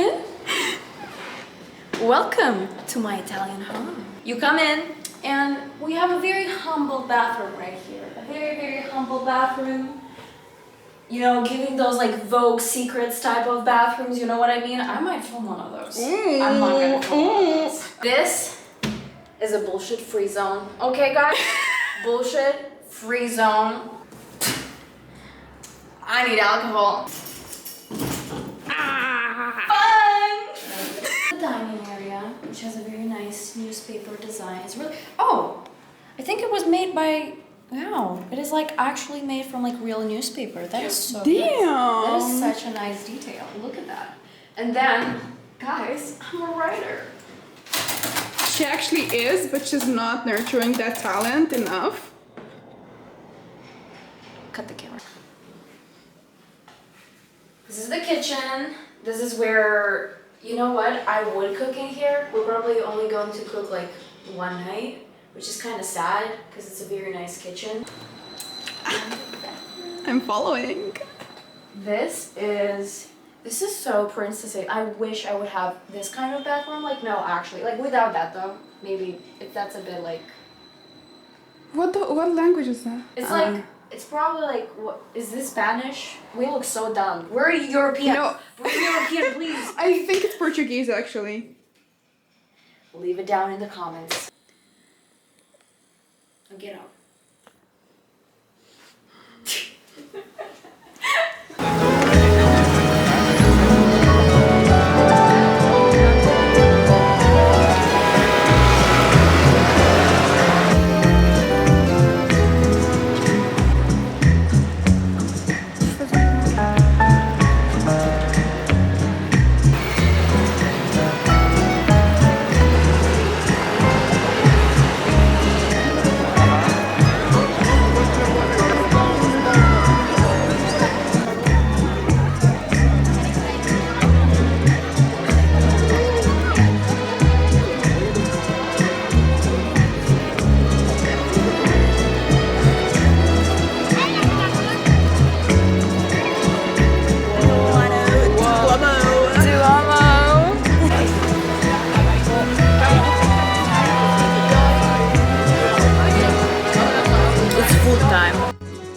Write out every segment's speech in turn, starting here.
in? Welcome to my Italian home. You come in and we have a very humble bathroom right here. A very, very humble bathroom. You know, giving those like Vogue Secrets type of bathrooms, you know what I mean? I might film one of those. I'm not gonna film one of those. This is a bullshit-free zone. Okay, guys? Bullshit-free zone. I need alcohol. Fun! The dining area, which has a very nice newspaper design. It's really... Oh! I think it was made by... Wow. It is like actually made from like real newspaper. That is so Damn! nice. That is such a nice detail. Look at that. And then, guys, I'm a writer. She actually is, but she's not nurturing that talent enough. Cut the camera. This is the kitchen. This is where, you know what, I would cook in here. We're probably only going to cook like one night, which is kind of sad because it's a very nice kitchen. I'm following. This is so princessy. I wish I would have this kind of bathroom. Like, no, actually, like without that though. Maybe if that's a bit like. What language is that? It's like. It's probably like, what, is this Spanish? We look so dumb. We're European. No. We're European, please. I think it's Portuguese, actually. Leave it down in the comments. Now get out.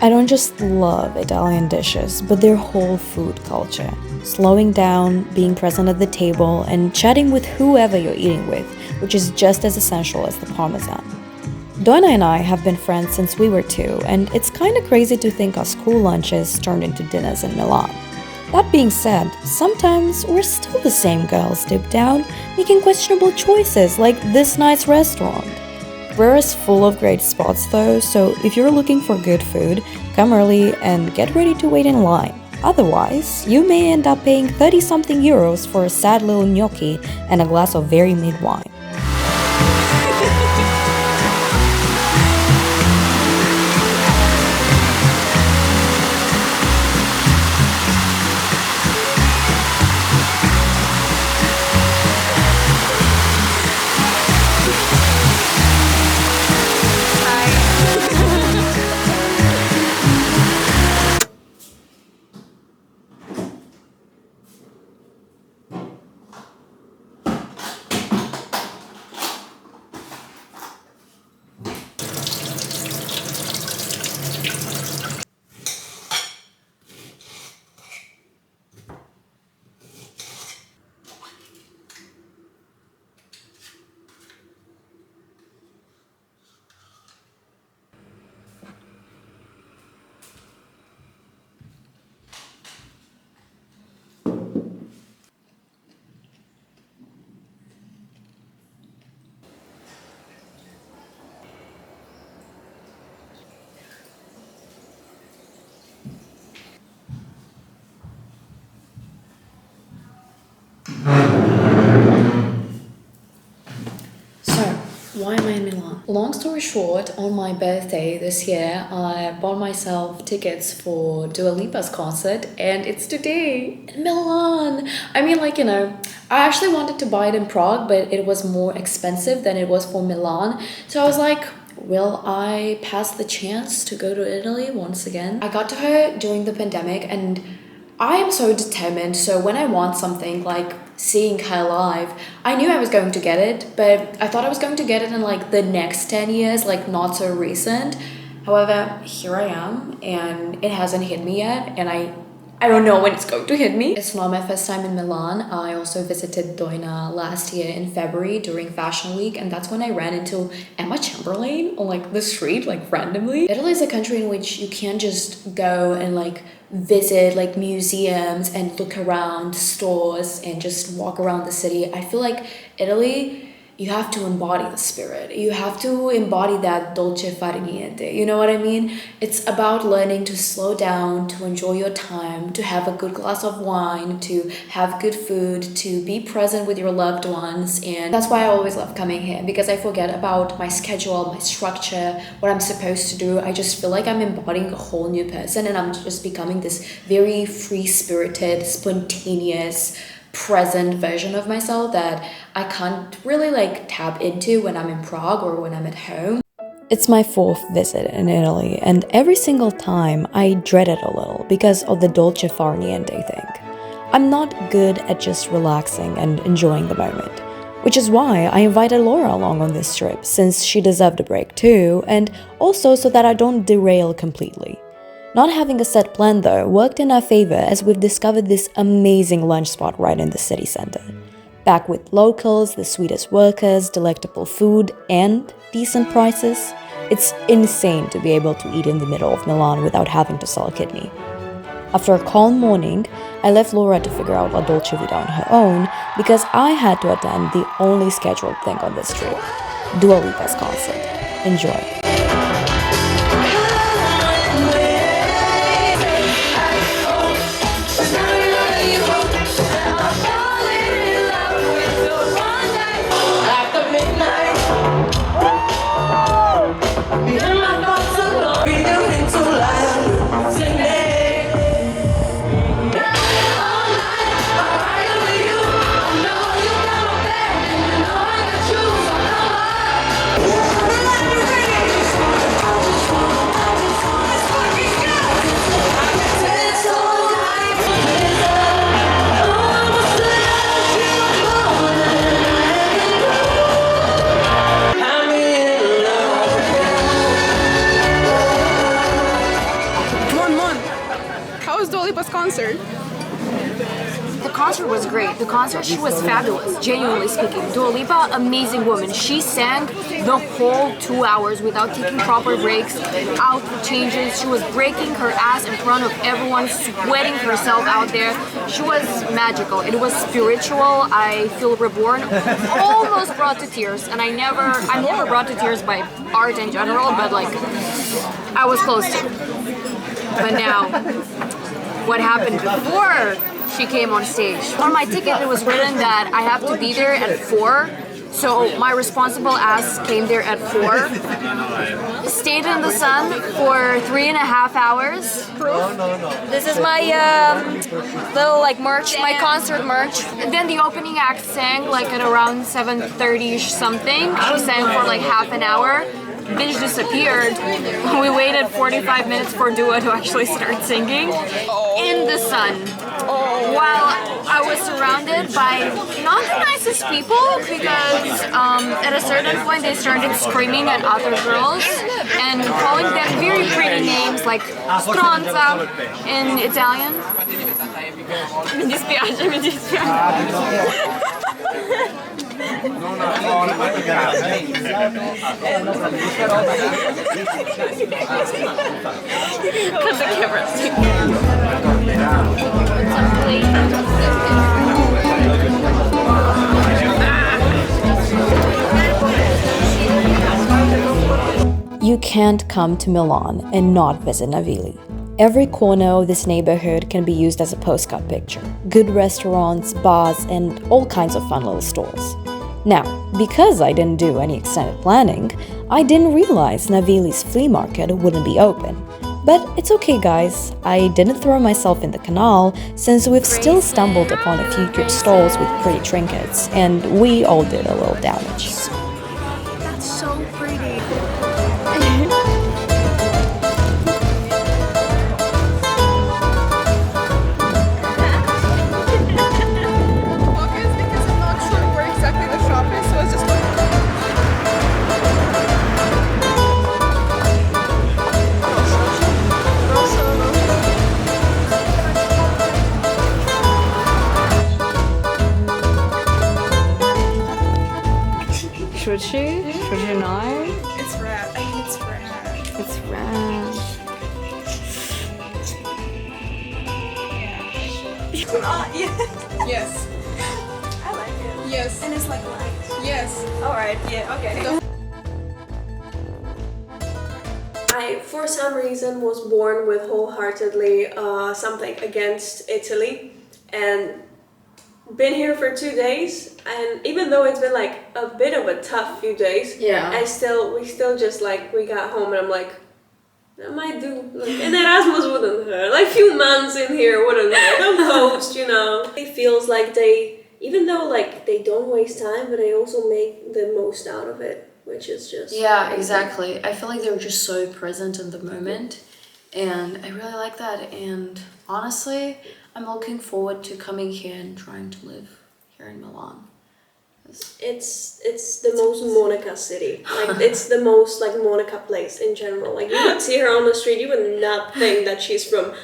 I don't just love Italian dishes, but their whole food culture. Slowing down, being present at the table, and chatting with whoever you're eating with, which is just as essential as the parmesan. Donna and I have been friends since we were 2, and it's kinda crazy to think our school lunches turned into dinners in Milan. That being said, sometimes we're still the same girls deep down, making questionable choices like this nice restaurant. Brer is full of great spots though, so if you're looking for good food, come early and get ready to wait in line. Otherwise, you may end up paying 30-something euros for a sad little gnocchi and a glass of very mid wine. Why am I in Milan? Long story short, on my birthday this year, I bought myself tickets for Dua Lipa's concert, and it's today in Milan. I mean, like, you know, I actually wanted to buy it in Prague, but it was more expensive than it was for Milan. So I was like, will I pass the chance to go to Italy once again? I got to her during the pandemic, and I am so determined, so when I want something like seeing her live, I knew I was going to get it, but I thought I was going to get it in like the next 10 years, like not so recent. However, here I am, and it hasn't hit me yet, and I don't know when it's going to hit me. It's not my first time in Milan. I also visited Doina last year in February during Fashion Week, and that's when I ran into Emma Chamberlain on like the street, like randomly. Italy is a country in which you can't just go and like visit like museums and look around stores and just walk around the city. I feel like Italy, you have to embody the spirit. You have to embody that dolce far niente. You know what I mean? It's about learning to slow down, to enjoy your time, to have a good glass of wine, to have good food, to be present with your loved ones. And that's why I always love coming here, because I forget about my schedule, my structure, what I'm supposed to do. I just feel like I'm embodying a whole new person, and I'm just becoming this very free-spirited, spontaneous, present version of myself that I can't really like tap into when I'm in Prague or when I'm at home. It's my 4th visit in Italy, and every single time I dread it a little because of the dolce far niente thing. I'm not good at just relaxing and enjoying the moment, which is why I invited Laura along on this trip, since she deserved a break too, and also so that I don't derail completely. Not having a set plan though worked in our favor, as we've discovered this amazing lunch spot right in the city center. Packed with locals, the sweetest workers, delectable food, and decent prices. It's insane to be able to eat in the middle of Milan without having to sell a kidney. After a calm morning, I left Laura to figure out La Dolce Vita on her own, because I had to attend the only scheduled thing on this trip, Dua Lipa's concert. Enjoy. Concert. The concert was great. The concert, she was fabulous, genuinely speaking. Dua Lipa, amazing woman. She sang the whole 2 hours without taking proper breaks, outfit changes. She was breaking her ass in front of everyone, sweating herself out there. She was magical. It was spiritual. I feel reborn. Almost brought to tears. And I'm never brought to tears by art in general, but like, I was close to. But now, what happened before she came on stage. On my ticket it was written that I have to be there at 4, so my responsible ass came there at 4, stayed in the sun for 3.5 hours. This is my little like merch, my concert merch. And then the opening act sang like at around 7:30ish something. She sang for like half an hour. Bitch disappeared. We waited 45 minutes for Dua to actually start singing in the sun, while I was surrounded by not the nicest people, because at a certain point they started screaming at other girls and calling them very pretty names like stronza in Italian. Mi dispiace, mi dispiace. Cut the camera. You can't come to Milan and not visit Navili. Every corner of this neighborhood can be used as a postcard picture. Good restaurants, bars, and all kinds of fun little stores. Now, because I didn't do any extended planning, I didn't realize Navili's flea market wouldn't be open. But it's okay, guys. I didn't throw myself in the canal, since we've still stumbled upon a few cute stalls with pretty trinkets, and we all did a little damage. That's so pretty. Should she? Should you not? It's red. I mean, it's red. It's red. Yes. I like it. Yes. And it's like light. Yes. Alright, yeah, okay. I, for some reason, was born with wholeheartedly something against Italy, and been here for 2 days, and even though it's been like a bit of a tough few days, we still just like, we got home and I'm like, I might do like an Erasmus wouldn't hurt, like few months in here wouldn't hurt, on coast, you know. It feels like they, even though like they don't waste time, but they also make the most out of it, which is just yeah, exactly. I feel like they're just so present in the moment, and I really like that. And honestly, I'm looking forward to coming here and trying to live here in Milan. It's the most Monica city. Like it's the most like Monica place in general. Like you would see her on the street, you would not think that she's from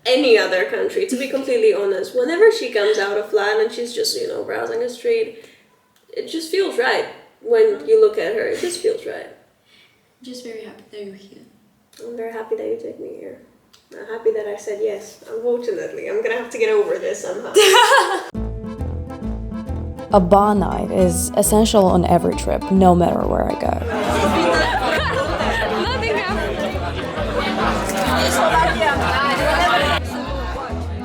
any other country. To be completely honest, whenever she comes out of flat and she's just, you know, browsing the street, it just feels right. When you look at her, it just feels right. I'm just very happy that you're here. I'm very happy that you take me here. I'm happy that I said yes. Unfortunately, I'm gonna have to get over this somehow. A bar night is essential on every trip, no matter where I go.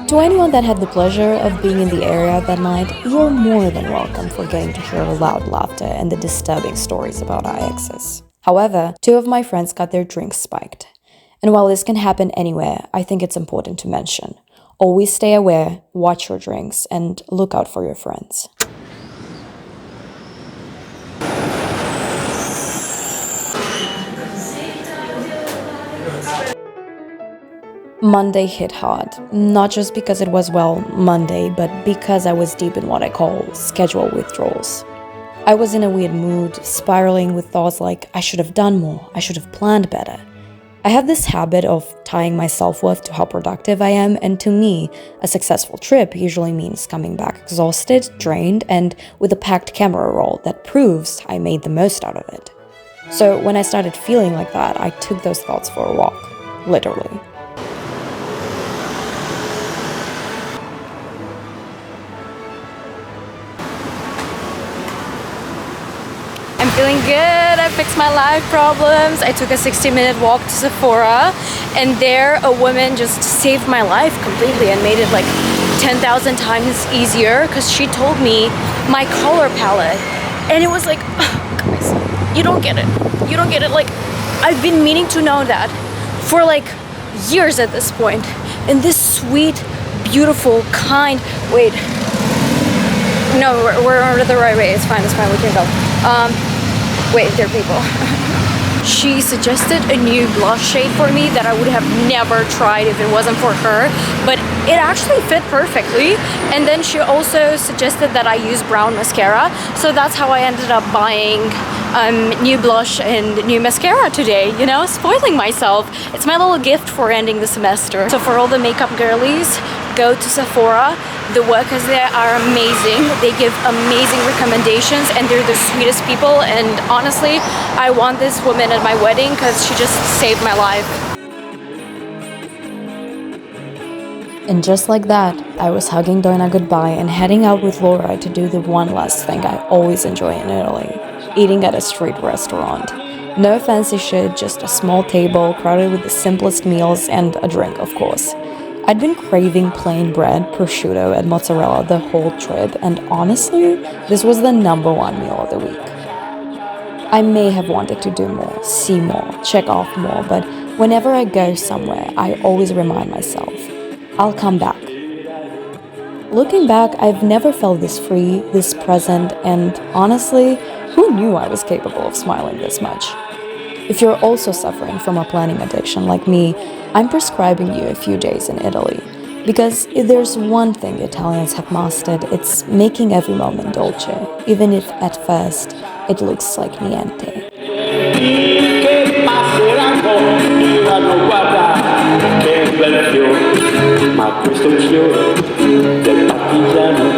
To anyone that had the pleasure of being in the area that night, you're more than welcome for getting to hear loud laughter and the disturbing stories about our exes. However, 2 of my friends got their drinks spiked. And while this can happen anywhere, I think it's important to mention. Always stay aware, watch your drinks, and look out for your friends. Monday hit hard, not just because it was, well, Monday, but because I was deep in what I call schedule withdrawals. I was in a weird mood, spiraling with thoughts like, I should have done more, I should have planned better. I have this habit of tying my self-worth to how productive I am, and to me, a successful trip usually means coming back exhausted, drained, and with a packed camera roll that proves I made the most out of it. So when I started feeling like that, I took those thoughts for a walk, literally. I'm feeling good, I fixed my life problems. I took a 60-minute walk to Sephora, and there a woman just saved my life completely and made it like 10,000 times easier, because she told me my color palette, and it was like, oh, guys, you don't get it, like I've been meaning to know that for like years at this point. And this sweet, beautiful, kind, wait, no, we're on the right way, it's fine, we can go. Wait, there are people. She suggested a new blush shade for me that I would have never tried if it wasn't for her, but it actually fit perfectly. And then she also suggested that I use brown mascara, so that's how I ended up buying new blush and new mascara today, you know, spoiling myself. It's my little gift for ending the semester. So for all the makeup girlies, go to Sephora. The workers there are amazing. They give amazing recommendations, and they're the sweetest people. And honestly, I want this woman at my wedding because she just saved my life. And just like that, I was hugging Donna goodbye and heading out with Laura to do the one last thing I always enjoy in Italy, eating at a street restaurant. No fancy shit, just a small table crowded with the simplest meals and a drink, of course. I'd been craving plain bread, prosciutto, and mozzarella the whole trip, and honestly, this was the #1 meal of the week. I may have wanted to do more, see more, check off more, but whenever I go somewhere, I always remind myself, I'll come back. Looking back, I've never felt this free, this present, and honestly, who knew I was capable of smiling this much? If you're also suffering from a planning addiction like me, I'm prescribing you a few days in Italy. Because if there's one thing Italians have mastered, it's making every moment dolce, even if at first it looks like niente. Ma questo fiore del partigiano